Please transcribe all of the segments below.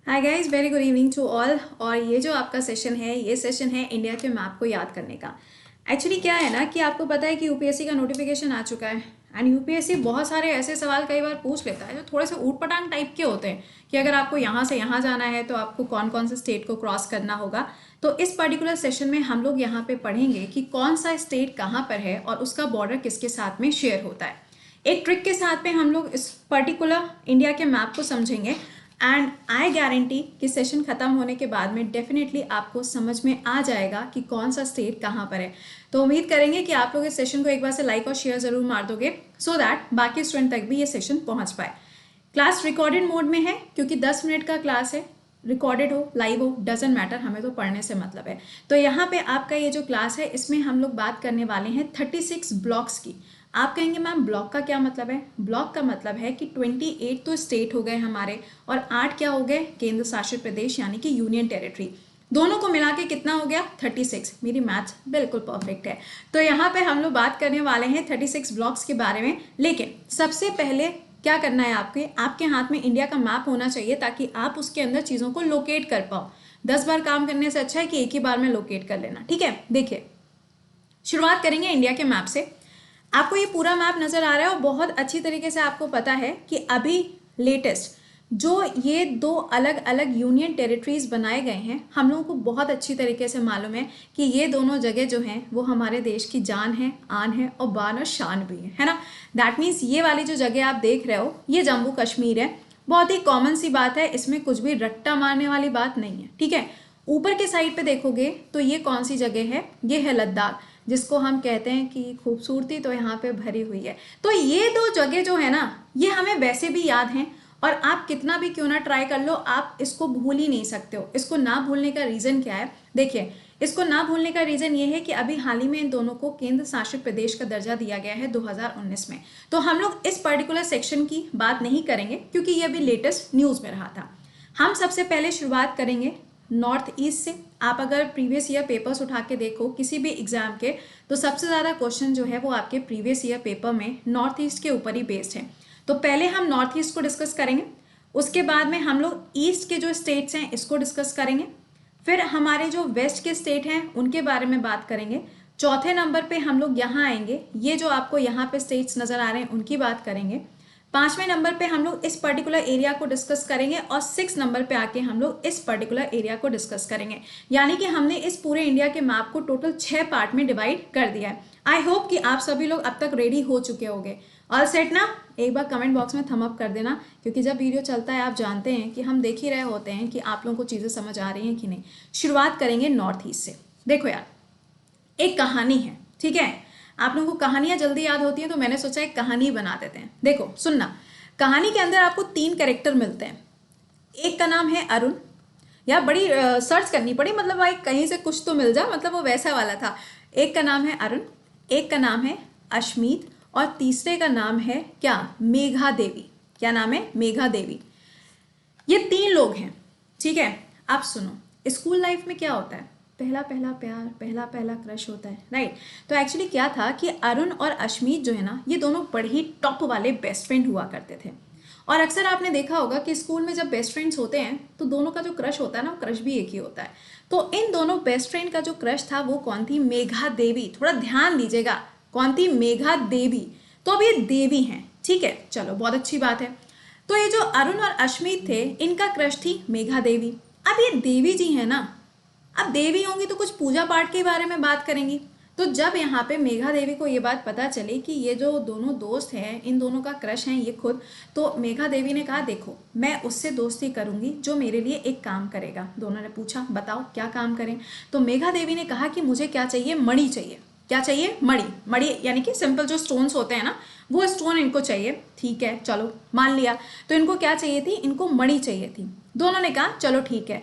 Hi guys, very good evening to all. और ये जो आपका सेशन है, ये सेशन है इंडिया के मैप को याद करने का। एक्चुअली क्या है ना कि आपको पता है कि यूपीएससी का नोटिफिकेशन आ चुका है एंड यूपीएससी बहुत सारे ऐसे सवाल कई बार पूछ लेता है जो थोड़े से ऊट पटांग टाइप के होते हैं कि अगर आपको यहाँ से यहाँ जाना है तो आपको कौन कौन से स्टेट को क्रॉस करना होगा। तो इस पर्टिकुलर सेशन में हम लोग यहाँ पे पढ़ेंगे कि कौन सा स्टेट कहाँ पर है और उसका बॉर्डर किसके साथ में शेयर होता है। एक ट्रिक के साथ में हम लोग इस पर्टिकुलर इंडिया के मैप को समझेंगे एंड आई गारंटी कि सेशन खत्म होने के बाद में डेफिनेटली आपको समझ में आ जाएगा कि कौन सा स्टेट कहाँ पर है। तो उम्मीद करेंगे कि आप लोग इस सेशन को एक बार से लाइक और शेयर जरूर मार दोगे सो दैट बाकी स्टूडेंट तक भी ये सेशन पहुंच पाए। क्लास रिकॉर्डेड मोड में है क्योंकि 10 मिनट का क्लास है, रिकॉर्डेड हो लाइव हो डजेंट मैटर, हमें तो पढ़ने से मतलब है। तो यहाँ पे आपका ये जो क्लास है इसमें हम लोग बात करने वाले हैं 36 ब्लॉक्स की। आप कहेंगे मैम ब्लॉक का क्या मतलब है? ब्लॉक का मतलब है कि 28 तो स्टेट हो गए हमारे और 8 क्या हो गए? केंद्र शासित प्रदेश यानी कि यूनियन टेरिटरी। दोनों को मिला के कितना हो गया? 36। मेरी मैथ्स बिल्कुल परफेक्ट है। तो यहाँ पे हम लोग बात करने वाले हैं 36 ब्लॉक्स के बारे में। लेकिन सबसे पहले क्या करना है, आपके हाथ में इंडिया का मैप होना चाहिए ताकि आप उसके अंदर चीज़ों को लोकेट कर पाओ। 10 बार काम करने से अच्छा है कि एक ही बार में लोकेट कर लेना। ठीक है, देखिए शुरुआत करेंगे इंडिया के मैप से। आपको ये पूरा मैप नजर आ रहा है और बहुत अच्छी तरीके से आपको पता है कि अभी लेटेस्ट जो ये दो अलग अलग यूनियन टेरिटरीज बनाए गए हैं, हम लोगों को बहुत अच्छी तरीके से मालूम है कि ये दोनों जगह जो हैं वो हमारे देश की जान है, आन है और बान और शान भी है ना। दैट मीन्स ये वाली जो जगह आप देख रहे हो ये जम्मू कश्मीर है। बहुत ही कॉमन सी बात है, इसमें कुछ भी रट्टा मारने वाली बात नहीं है। ठीक है, ऊपर के साइड पे देखोगे तो ये कौन सी जगह है? ये है लद्दाख, जिसको हम कहते हैं कि खूबसूरती तो यहाँ पे भरी हुई है। तो ये दो जगह जो है ना ये हमें वैसे भी याद हैं और आप कितना भी क्यों ना ट्राई कर लो आप इसको भूल ही नहीं सकते हो। इसको ना भूलने का रीज़न क्या है? देखिए, इसको ना भूलने का रीज़न ये है कि अभी हाल ही में इन दोनों को केंद्र शासित प्रदेश का दर्जा दिया गया है 2019 में। तो हम लोग इस पर्टिकुलर सेक्शन की बात नहीं करेंगे क्योंकि ये अभी लेटेस्ट न्यूज़ में रहा था। हम सबसे पहले शुरुआत करेंगे नॉर्थ ईस्ट से। आप अगर प्रीवियस ईयर पेपर्स उठा के देखो किसी भी एग्जाम के, तो सबसे ज़्यादा क्वेश्चन जो है वो आपके प्रीवियस ईयर पेपर में नॉर्थ ईस्ट के ऊपर ही बेस्ड है। तो पहले हम नॉर्थ ईस्ट को डिस्कस करेंगे, उसके बाद में हम लोग ईस्ट के जो स्टेट्स हैं इसको डिस्कस करेंगे, फिर हमारे जो वेस्ट के स्टेट हैं उनके बारे में बात करेंगे। चौथे नंबर पे हम लोग यहाँ आएंगे, ये जो आपको यहाँ पे स्टेट्स नज़र आ रहे हैं उनकी बात करेंगे। 5वें नंबर पे हम लोग इस पर्टिकुलर एरिया को डिस्कस करेंगे और 6 नंबर पे आके हम लोग इस पर्टिकुलर एरिया को डिस्कस करेंगे। यानी कि हमने इस पूरे इंडिया के मैप को टोटल 6 पार्ट में डिवाइड कर दिया है। आई होप कि आप सभी लोग अब तक रेडी हो चुके होंगे। ऑल सेट ना? एक बार कमेंट बॉक्स में थम अप कर देना क्योंकि जब वीडियो चलता है आप जानते हैं कि हम देख ही रहे होते हैं कि आप लोगों को चीज़ें समझ आ रही हैं कि नहीं। शुरुआत करेंगे नॉर्थ ईस्ट से। देखो यार, एक कहानी है, ठीक है? आप लोगों को कहानियां जल्दी याद होती हैं तो मैंने सोचा एक कहानी बना देते हैं। देखो सुनना, कहानी के अंदर आपको 3 कैरेक्टर मिलते हैं। एक का नाम है अरुण, यार बड़ी सर्च करनी पड़ी, मतलब भाई कहीं से कुछ तो मिल जा, मतलब वो वैसा वाला था। एक का नाम है अरुण, एक का नाम है अश्मीत और तीसरे का नाम है क्या? मेघा देवी। क्या नाम है? मेघा देवी। ये 3 लोग हैं, ठीक है? आप सुनो, स्कूल लाइफ में क्या होता है? पहला पहला प्यार, पहला पहला क्रश होता है, राइट? तो एक्चुअली क्या था कि अरुण और अश्मीत जो है ना ये दोनों बड़े ही टॉप वाले बेस्ट फ्रेंड हुआ करते थे। और अक्सर आपने देखा होगा कि स्कूल में जब बेस्ट फ्रेंड्स होते हैं तो दोनों का जो क्रश होता है ना, क्रश भी एक ही होता है। तो इन दोनों बेस्ट फ्रेंड का जो क्रश था वो कौन थी? मेघा देवी। थोड़ा ध्यान दीजिएगा, कौन थी? मेघा देवी। तो अब ये देवी हैं, ठीक है? चलो बहुत अच्छी बात है। तो ये जो अरुण और अश्मीत थे इनका क्रश थी मेघा देवी। अब ये देवी जी है ना, अब देवी होंगी तो कुछ पूजा पाठ के बारे में बात करेंगी। तो जब यहाँ पे मेघा देवी को ये बात पता चली कि ये जो दोनों दोस्त हैं इन दोनों का क्रश है ये खुद, तो मेघा देवी ने कहा देखो मैं उससे दोस्ती करूंगी जो मेरे लिए एक काम करेगा। दोनों ने पूछा बताओ क्या काम करें? तो मेघा देवी ने कहा कि मुझे क्या चाहिए? मणि चाहिए। क्या चाहिए? मणि। मणि यानी कि सिंपल जो स्टोन्स होते हैं ना वो स्टोन इनको चाहिए। ठीक है, चलो मान लिया। तो इनको क्या चाहिए थी? इनको मणि चाहिए थी। दोनों ने कहा चलो ठीक है।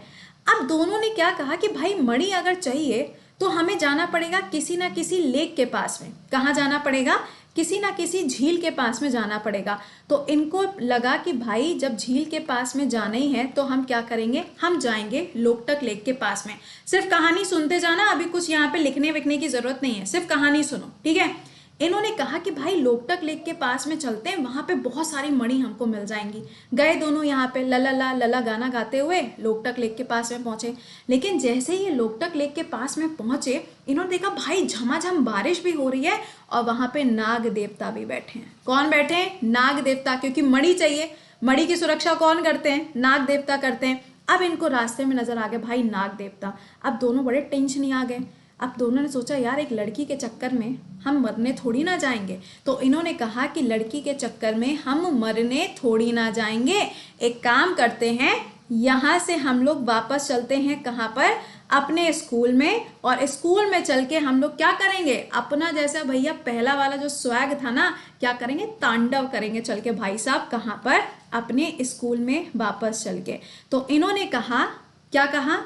अब दोनों ने क्या कहा कि भाई मणि अगर चाहिए तो हमें जाना पड़ेगा किसी ना किसी लेक के पास में। कहाँ जाना पड़ेगा? किसी ना किसी झील के पास में जाना पड़ेगा। तो इनको लगा कि भाई जब झील के पास में जाना ही है तो हम क्या करेंगे? हम जाएंगे लोकटक लेक के पास में। सिर्फ कहानी सुनते जाना, अभी कुछ यहाँ पे लिखने विखने की जरूरत नहीं है, सिर्फ कहानी सुनो, ठीक है? इन्होंने कहा कि भाई लोकटक लेक के पास में चलते हैं, वहां पे बहुत सारी मणि हमको मिल जाएंगी। गए दोनों यहाँ पे लला लला गाना गाते हुए लोकटक लेक के पास में पहुंचे। लेकिन जैसे ही ये लोकटक लेक के पास में पहुंचे, इन्होंने देखा भाई झमाझम बारिश भी हो रही है और वहां पे नाग देवता भी बैठे हैं। कौन बैठे हैं? नाग देवता, क्योंकि मणि चाहिए। मणि की सुरक्षा कौन करते हैं? नाग देवता करते हैं। अब इनको रास्ते में नजर आ गए भाई नाग देवता। अब दोनों बड़े टेंशन ही आ गए। अब दोनों ने सोचा यार एक लड़की के चक्कर में हम मरने थोड़ी ना जाएंगे। तो इन्होंने कहा कि लड़की के चक्कर में हम मरने थोड़ी ना जाएंगे, एक काम करते हैं, यहाँ से हम लोग वापस चलते हैं कहाँ पर? अपने स्कूल में। और स्कूल में चल के हम लोग क्या करेंगे? अपना जैसा भैया पहला वाला जो स्वैग था ना, क्या करेंगे? तांडव करेंगे चल के भाई साहब। कहाँ पर? अपने स्कूल में वापस चल के। तो इन्होंने कहा, क्या कहा?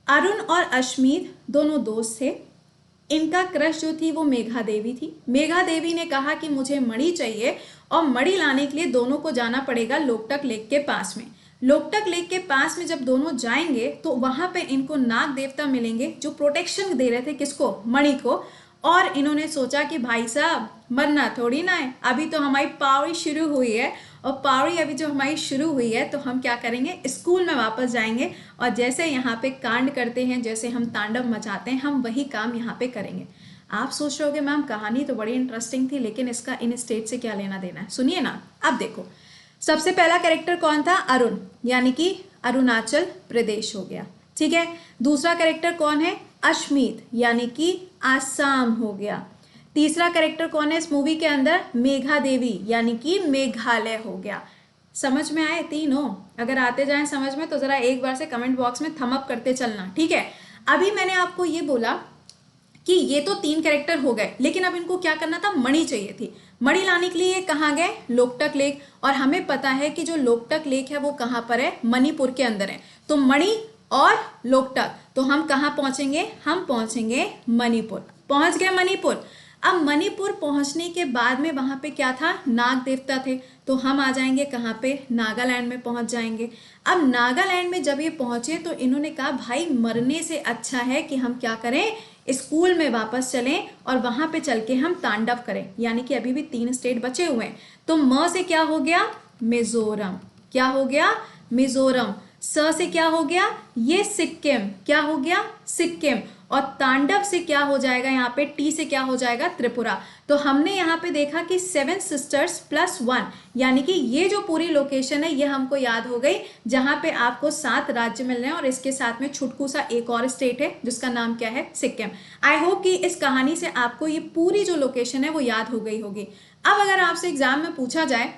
अरुण और अश्मीत दोनों दोस्त थे। इनका क्रश जो थी वो मेघा देवी थी। मेघा देवी ने कहा कि मुझे मणि चाहिए और मणि लाने के लिए दोनों को जाना पड़ेगा लोकटक लेक के पास में। लोकटक लेक के पास में जब दोनों जाएंगे तो वहां पे इनको नाग देवता मिलेंगे जो प्रोटेक्शन दे रहे थे किसको? मणि को। और इन्होंने सोचा कि भाई साहब मरना थोड़ी ना है, अभी तो हमारी पावड़ी शुरू हुई है, और पावड़ी अभी जो हमारी शुरू हुई है तो हम क्या करेंगे? स्कूल में वापस जाएंगे और जैसे यहाँ पे कांड करते हैं, जैसे हम तांडव मचाते हैं, हम वही काम यहाँ पे करेंगे। आप सोच रहे होगे मैम कहानी तो बड़ी इंटरेस्टिंग थी, लेकिन इसका इन स्टेट से क्या लेना देना है? सुनिए ना। अब देखो, सबसे पहला कैरेक्टर कौन था? अरुण, यानी कि अरुणाचल प्रदेश हो गया, ठीक है। दूसरा कैरेक्टर कौन है? अश्मीत, यानी कि आसाम हो गया। तीसरा कैरेक्टर कौन है इस मूवी के अंदर? मेघा देवी, यानी कि मेघालय हो गया। समझ में आए तीनों? अगर आते जाएं समझ में तो जरा एक बार से कमेंट बॉक्स में थम अप करते चलना, ठीक है। अभी मैंने आपको ये बोला कि ये तो 3 कैरेक्टर हो गए, लेकिन अब इनको क्या करना था? मणि चाहिए थी। मणि लाने के लिए ये कहाँ गए? लोकटक लेक। और हमें पता है कि जो लोकटक लेक है वो कहाँ पर है? मणिपुर के अंदर है। तो मणि और लोकटक, तो हम कहाँ पहुंचेंगे? हम पहुंचेंगे मणिपुर। पहुंच गए मणिपुर। अब मणिपुर पहुंचने के बाद में वहां पे क्या था? नाग देवता थे। तो हम आ जाएंगे कहाँ पे? नागालैंड में पहुंच जाएंगे। अब नागालैंड में जब ये पहुंचे तो इन्होंने कहा भाई मरने से अच्छा है कि हम क्या करें? स्कूल में वापस चलें और वहां पे चल के हम तांडव करें। यानी कि अभी भी 3 स्टेट बचे हुए हैं। तो म से क्या हो गया? मिजोरम। क्या हो गया? मिजोरम। स से क्या हो गया? ये सिक्किम। क्या हो गया? सिक्किम। और तांडव से क्या हो जाएगा? यहाँ पे टी से क्या हो जाएगा? त्रिपुरा। तो हमने यहाँ पे देखा कि 7 सिस्टर्स प्लस 1, यानी कि ये जो पूरी लोकेशन है ये हमको याद हो गई, जहाँ पे आपको 7 राज्य मिल रहे हैं और इसके साथ में छुटकू सा एक और स्टेट है जिसका नाम क्या है? सिक्किम। आई होप कि इस कहानी से आपको ये पूरी जो लोकेशन है वो याद हो गई होगी। अब अगर आपसे एग्जाम में पूछा जाए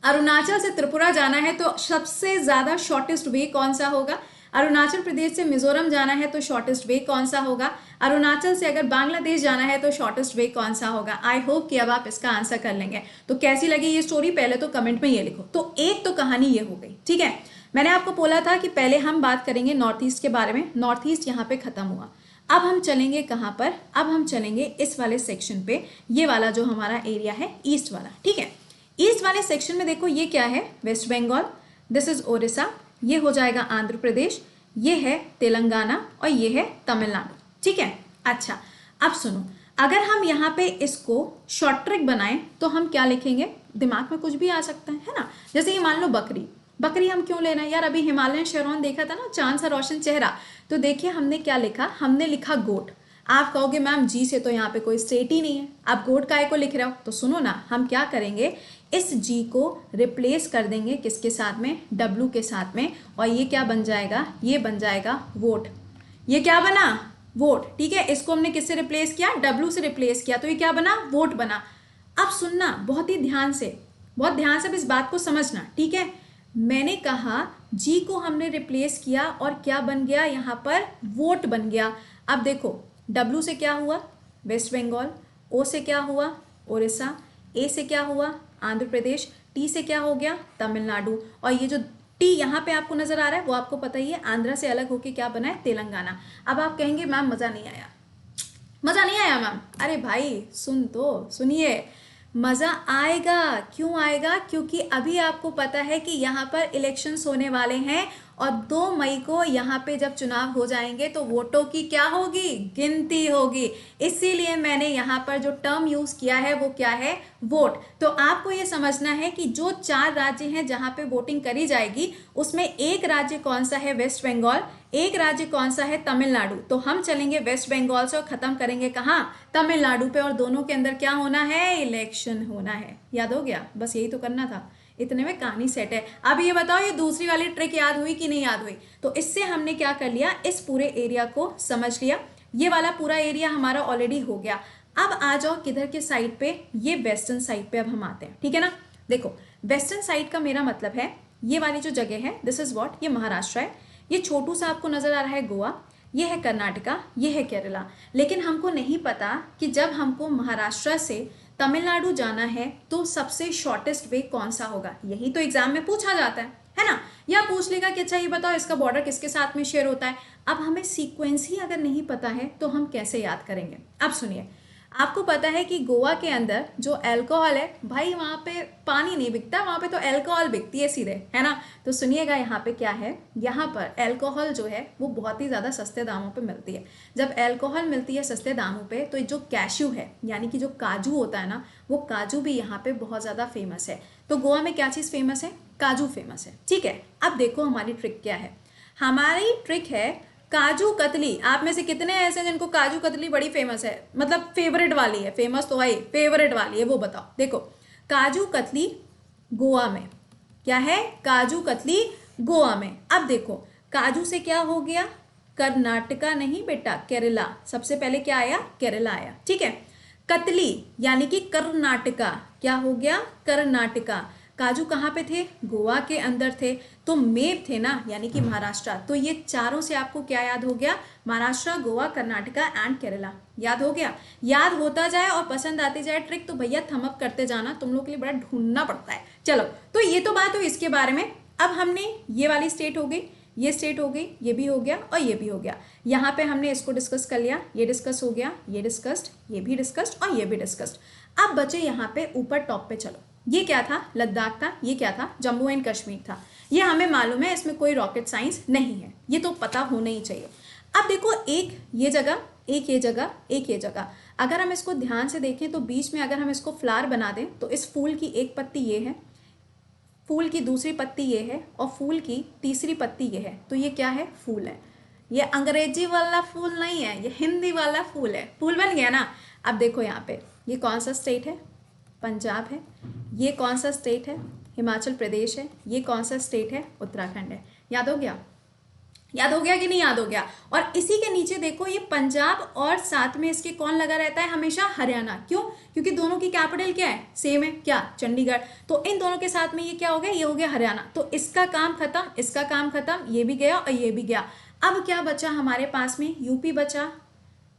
अरुणाचल से त्रिपुरा जाना है तो सबसे ज्यादा शॉर्टेस्ट वे कौन सा होगा? अरुणाचल प्रदेश से मिजोरम जाना है तो शॉर्टेस्ट वे कौन सा होगा? अरुणाचल से अगर बांग्लादेश जाना है तो शॉर्टेस्ट वे कौन सा होगा? आई होप कि अब आप इसका आंसर कर लेंगे। तो कैसी लगी ये स्टोरी पहले तो कमेंट में ये लिखो। तो एक तो कहानी ये हो गई, ठीक है। मैंने आपको बोला था कि पहले हम बात करेंगे नॉर्थ ईस्ट के बारे में। नॉर्थ ईस्ट यहाँ पे खत्म हुआ। अब हम चलेंगे कहाँ पर? अब हम चलेंगे इस वाले सेक्शन पे, ये वाला जो हमारा एरिया है ईस्ट वाला, ठीक है। ईस्ट वाले सेक्शन में देखो ये क्या है? वेस्ट बंगाल, दिस इज ओडिशा, ये हो जाएगा आंध्र प्रदेश, ये है तेलंगाना और ये है तमिलनाडु, ठीक है। अच्छा अब सुनो, अगर हम यहाँ पे इसको शॉर्ट ट्रिक बनाएं तो हम क्या लिखेंगे? दिमाग में कुछ भी आ सकता है ना। जैसे ये मान लो बकरी। बकरी हम क्यों लेना है यार? अभी हिमालयन शेरवान देखा था ना, चांद सा रोशन चेहरा। तो देखिए हमने क्या लिखा? हमने लिखा गोट। आप कहोगे मैम जी से तो यहाँ पे कोई स्टेट ही नहीं है, आप गोट काय को लिख रहे हो? तो सुनो ना, हम क्या करेंगे, इस जी को रिप्लेस कर देंगे किसके साथ में? डब्लू के साथ में। और ये क्या बन जाएगा? ये बन जाएगा वोट। ये क्या बना? वोट, ठीक है। इसको हमने किससे रिप्लेस किया? डब्लू से रिप्लेस किया, तो ये क्या बना? वोट बना। अब सुनना बहुत ही ध्यान से, बहुत ध्यान से इस बात को समझना, ठीक है। मैंने कहा जी को हमने रिप्लेस किया और क्या बन गया? यहाँ पर वोट बन गया। अब देखो डब्लू से क्या हुआ? वेस्ट बंगाल। ओ से क्या हुआ? उड़ीसा। ए से क्या हुआ? आंध्र प्रदेश। टी से क्या हो गया? तमिलनाडु। और ये जो टी यहाँ पे आपको नजर आ रहा है वो आपको पता ही है, आंध्रा से अलग होके क्या बना है? तेलंगाना। अब आप कहेंगे मैम मजा नहीं आया। मजा नहीं आया मैम? अरे भाई सुन तो सुनिए, मजा आएगा। क्यों आएगा? क्योंकि अभी आपको पता है कि यहाँ पर इलेक्शंस होने वाले हैं और 2 मई को यहाँ पे जब चुनाव हो जाएंगे तो वोटों की क्या होगी, गिनती होगी। इसीलिए मैंने यहाँ पर जो टर्म यूज किया है वो क्या है, वोट। तो आपको ये समझना है कि जो 4 राज्य हैं जहाँ पे वोटिंग करी जाएगी उसमें एक राज्य कौन सा है, वेस्ट बंगाल, एक राज्य कौन सा है, तमिलनाडु। तो हम चलेंगे वेस्ट बंगाल से और खत्म करेंगे कहाँ, तमिलनाडु पे, और दोनों के अंदर क्या होना है, इलेक्शन होना है। याद हो गया, बस यही तो करना था, इतने में कहानी सेट है। अब ये बताओ ये दूसरी वाली ट्रिक याद हुई कि नहीं याद हुई। तो इससे हमने क्या कर लिया, इस पूरे एरिया को समझ लिया, ये वाला पूरा एरिया हमारा ऑलरेडी हो गया। अब आ जाओ किधर के साइड पे, ये वेस्टर्न साइड पे अब हम आते हैं, ठीक है ना। देखो वेस्टर्न साइड का मेरा मतलब है ये वाली जो जगह है, दिस इज व्हाट, ये महाराष्ट्र है, ये छोटू सा आपको नजर आ रहा है गोवा, ये है कर्नाटका, ये है केरला। लेकिन हमको नहीं पता कि जब हमको महाराष्ट्र से तमिलनाडु जाना है तो सबसे शॉर्टेस्ट वे कौन सा होगा। यही तो एग्जाम में पूछा जाता है ना। या पूछ लेगा कि अच्छा ये बताओ इसका बॉर्डर किसके साथ में शेयर होता है। अब हमें सीक्वेंस ही अगर नहीं पता है तो हम कैसे याद करेंगे। अब सुनिए, आपको पता है कि गोवा के अंदर जो अल्कोहल है भाई, वहाँ पे पानी नहीं बिकता, वहाँ पे तो अल्कोहल बिकती है सीधे, है ना। तो सुनिएगा यहाँ पे क्या है, यहाँ पर अल्कोहल जो है वो बहुत ही ज़्यादा सस्ते दामों पे मिलती है। जब अल्कोहल मिलती है सस्ते दामों पे तो जो कैश्यू है यानी कि जो काजू होता है ना, वो काजू भी यहाँ पे बहुत ज़्यादा फेमस है। तो गोवा में क्या चीज़ फेमस है, काजू फेमस है, ठीक है। अब देखो हमारी ट्रिक क्या है, हमारी ट्रिक है काजू कतली। आप में से कितने ऐसे जिनको काजू कतली बड़ी फेमस है, मतलब फेवरेट वाली है, फेमस तो भाई फेवरेट वाली है, वो बताओ। देखो काजू कतली गोवा में क्या है, काजू कतली गोवा में। अब देखो काजू से क्या हो गया, कर्नाटका नहीं बेटा, केरला। सबसे पहले क्या आया, केरला आया, ठीक है। कतली यानी कि कर्नाटका, क्या हो गया, कर्नाटका। काजू कहाँ पे थे, गोवा के अंदर थे। तो मेप थे ना, यानी कि महाराष्ट्र। तो ये चारों से आपको क्या याद हो गया, महाराष्ट्र, गोवा, कर्नाटका एंड केरला। याद हो गया। याद होता जाए और पसंद आती जाए ट्रिक तो भैया थम अप करते जाना, तुम लोग के लिए बड़ा ढूंढना पड़ता है। चलो तो ये तो बात हुई इसके बारे में। अब हमने ये वाली स्टेट हो गई, ये स्टेट हो गई, ये भी हो गया और ये भी हो गया। यहाँ पे हमने इसको डिस्कस कर लिया, ये डिस्कस हो गया, ये डिस्कस्ड, ये भी डिस्कस्ड और ये भी डिस्कस्ड। अब बचे यहाँ पे ऊपर टॉप पे। चलो ये क्या था, लद्दाख था, ये क्या था, जम्मू एंड कश्मीर था। ये हमें मालूम है, इसमें कोई रॉकेट साइंस नहीं है, ये तो पता होना ही चाहिए। अब देखो एक ये जगह, एक ये जगह, एक ये जगह। अगर हम इसको ध्यान से देखें तो बीच में अगर हम इसको फ्लावर बना दें तो इस फूल की एक पत्ती ये है, फूल की दूसरी पत्ती ये है और फूल की तीसरी पत्ती ये है। तो ये क्या है, फूल है। ये अंग्रेजी वाला फूल नहीं है, ये हिंदी वाला फूल है। फूल बन गया ना। अब देखो यहाँ पे ये कौन सा स्टेट है, पंजाब है। ये कौन सा स्टेट है, हिमाचल प्रदेश है। ये कौन सा स्टेट है, उत्तराखंड है। याद हो गया, याद हो गया कि नहीं याद हो गया। और इसी के नीचे देखो ये पंजाब और साथ में इसके कौन लगा रहता है हमेशा, हरियाणा। क्यों, क्योंकि दोनों की कैपिटल क्या है, सेम है, क्या, चंडीगढ़। तो इन दोनों के साथ में ये क्या हो गया, ये हो गया हरियाणा। तो इसका काम खत्म, इसका काम खत्म, ये भी गया और ये भी गया। अब क्या बचा हमारे पास में, यूपी बचा,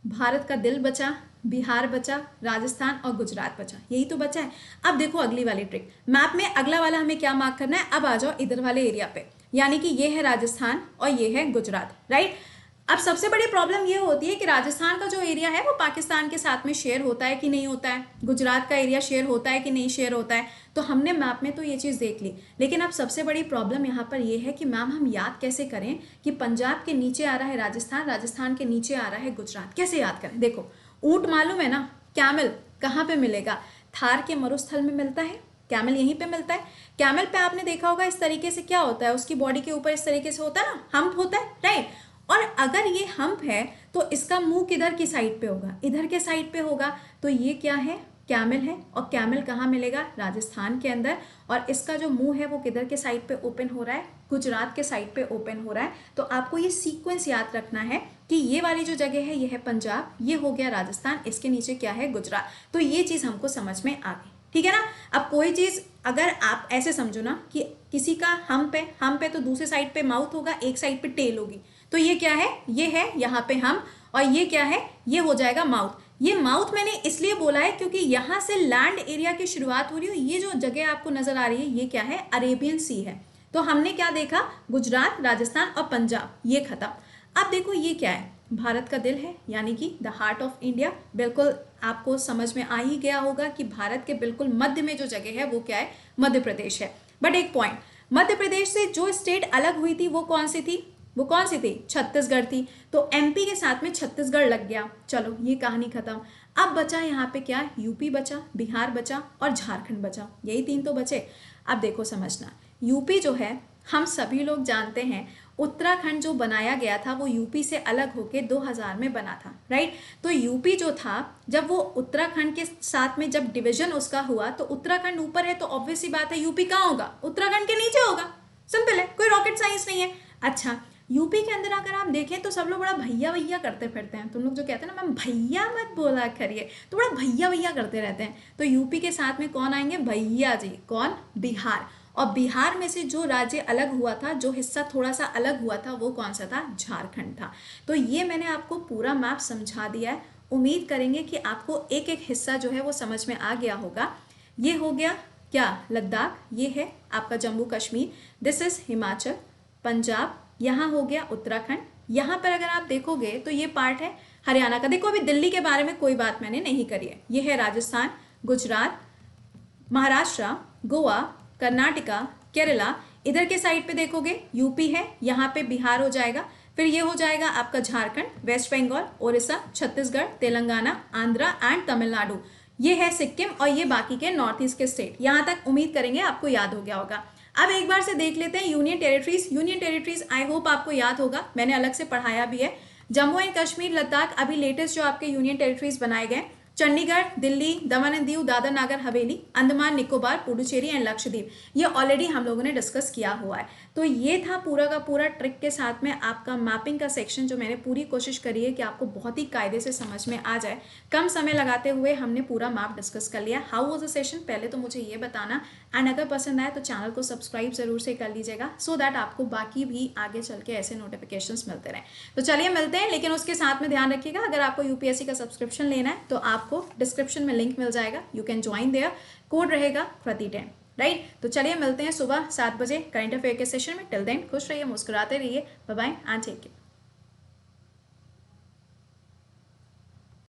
भारत का दिल बचा, बिहार बचा, राजस्थान और गुजरात बचा। यही तो बचा है। अब देखो अगली वाली ट्रिक, मैप में अगला वाला हमें क्या मार्क करना है। अब आ जाओ इधर वाले एरिया पे, यानी कि ये है राजस्थान और ये है गुजरात, राइट। अब सबसे बड़ी प्रॉब्लम ये होती है कि राजस्थान का जो एरिया है वो पाकिस्तान के साथ में शेयर होता है कि नहीं होता है, गुजरात का एरिया शेयर होता है कि नहीं शेयर होता है। तो हमने मैप में तो ये चीज़ देख ली, लेकिन अब सबसे बड़ी प्रॉब्लम यहाँ पर ये है कि मैम हम याद कैसे करें कि पंजाब के नीचे आ रहा है राजस्थान, राजस्थान के नीचे आ रहा है गुजरात, कैसे याद करें। देखो ऊंट मालूम है ना, कैमल कहाँ पे मिलेगा, थार के मरुस्थल में मिलता है, कैमल यहीं पे मिलता है। कैमल पे आपने देखा होगा इस तरीके से क्या होता है, उसकी बॉडी के ऊपर इस तरीके से होता है ना, हम्प होता है, राइट। और अगर ये हम्प है तो इसका मुंह किधर की साइड पे होगा, इधर के साइड पे होगा। तो ये क्या है, कैमल है। और कैमल कहाँ मिलेगा, राजस्थान के अंदर। और इसका जो मुंह है वो किधर के साइड पे ओपन हो रहा है, गुजरात के साइड पे ओपन हो रहा है। तो आपको ये सीक्वेंस याद रखना है कि ये वाली जो जगह है ये है पंजाब, ये हो गया राजस्थान, इसके नीचे क्या है, गुजरात। तो ये चीज़ हमको समझ में आ गई, ठीक है ना। अब कोई चीज़ अगर आप ऐसे समझो ना कि किसी का हम्प है, हम्प है तो दूसरे साइड पे माउथ होगा, एक साइड पे टेल होगी। तो ये क्या है, ये है यहाँ पे हम, और ये क्या है, ये हो जाएगा माउथ। ये माउथ मैंने इसलिए बोला है क्योंकि यहाँ से लैंड एरिया की शुरुआत हो रही है। ये जो जगह आपको नजर आ रही है ये क्या है, अरेबियन सी है। तो हमने क्या देखा, गुजरात, राजस्थान और पंजाब, ये खत्म। अब देखो ये क्या है, भारत का दिल है, यानी कि द हार्ट ऑफ इंडिया। बिल्कुल आपको समझ में आ ही गया होगा कि भारत के बिल्कुल मध्य में जो जगह है वो क्या है, मध्य प्रदेश है। बट एक पॉइंट, मध्य प्रदेश से जो स्टेट अलग हुई थी वो कौन सी थी? वो कौन सी थी? छत्तीसगढ़ थी। तो एमपी के साथ में छत्तीसगढ़ लग गया। चलो ये कहानी खत्म। अब बचा यहाँ पे क्या? यूपी बचा, बिहार बचा और झारखंड बचा। यही तीन तो बचे। अब देखो समझना, यूपी जो है हम सभी लोग जानते हैं, उत्तराखंड जो बनाया गया था वो यूपी से अलग होके 2000 में बना था, राइट। तो यूपी जो था, जब वो उत्तराखंड के साथ में जब डिवीजन उसका हुआ तो उत्तराखंड ऊपर है, तो ऑब्वियस सी बात है यूपी कहाँ होगा? उत्तराखंड के नीचे होगा। सिंपल है, कोई रॉकेट साइंस नहीं है। अच्छा, यूपी के अंदर अगर आप देखें तो सब लोग बड़ा भैया भैया करते फिरते हैं। तुम लोग जो कहते हैं ना मैम भैया मत बोला करिए, तो बड़ा भैया भैया करते रहते हैं। तो यूपी के साथ में कौन आएंगे? भैया जी। कौन? बिहार। और बिहार में से जो राज्य अलग हुआ था, जो हिस्सा थोड़ा सा अलग हुआ था, वो कौन सा था? झारखंड था। तो ये मैंने आपको पूरा मैप समझा दिया है। उम्मीद करेंगे कि आपको एक एक हिस्सा जो है वो समझ में आ गया होगा। ये हो गया क्या? लद्दाख। ये है आपका जम्मू कश्मीर। This is Himachal, Punjab. यहाँ हो गया उत्तराखंड। यहाँ पर अगर आप देखोगे तो ये पार्ट है हरियाणा का। देखो अभी दिल्ली के बारे में कोई बात मैंने नहीं करी है। ये है राजस्थान, गुजरात, महाराष्ट्र, गोवा, कर्नाटका, केरला। इधर के साइड पे देखोगे यूपी है, यहाँ पे बिहार हो जाएगा। फिर ये हो जाएगा आपका झारखंड, वेस्ट बंगाल, उड़ीसा, छत्तीसगढ़, तेलंगाना, आंध्रा एंड तमिलनाडु। ये है सिक्किम और ये बाकी के नॉर्थ ईस्ट के स्टेट। यहाँ तक उम्मीद करेंगे आपको याद हो गया होगा। अब एक बार से देख लेते हैं union territories. Union territories I hope आपको याद होगा, मैंने अलग से पढ़ाया भी है। जम्मू एंड कश्मीर, लद्दाख, अभी लेटेस्ट जो आपके यूनियन टेरिटरीज बनाए गए। चंडीगढ़, दिल्ली, दमन एंड दीव, दादर नागर हवेली, अंडमान निकोबार, पुडुचेरी एंड लक्षद्वीप, ये ऑलरेडी हम लोगों ने डिस्कस किया हुआ है। तो ये था पूरा का पूरा ट्रिक के साथ में आपका मैपिंग का सेक्शन, जो मैंने पूरी कोशिश करी है कि आपको बहुत ही कायदे से समझ में आ जाए। कम समय लगाते हुए हमने पूरा मैप डिस्कस कर लिया। हाउ वाज द सेशन, पहले तो मुझे ये बताना। एंड अगर पसंद आए तो चैनल को सब्सक्राइब जरूर से कर लीजिएगा, सो दैट आपको बाकी भी आगे चल के ऐसे नोटिफिकेशंस मिलते रहें। तो चलिए मिलते हैं, लेकिन उसके साथ में ध्यान रखिएगा, अगर आपको यूपीएससी का सब्सक्रिप्शन लेना है तो आपको डिस्क्रिप्शन में लिंक मिल जाएगा, you can join there. Code रहेगा Krati10, राइट। तो चलिए मिलते हैं सुबह 7 बजे करंट अफेयर के सेशन में। टिल देन खुश रहिए, मुस्कुराते रहिए। Bye bye and take care.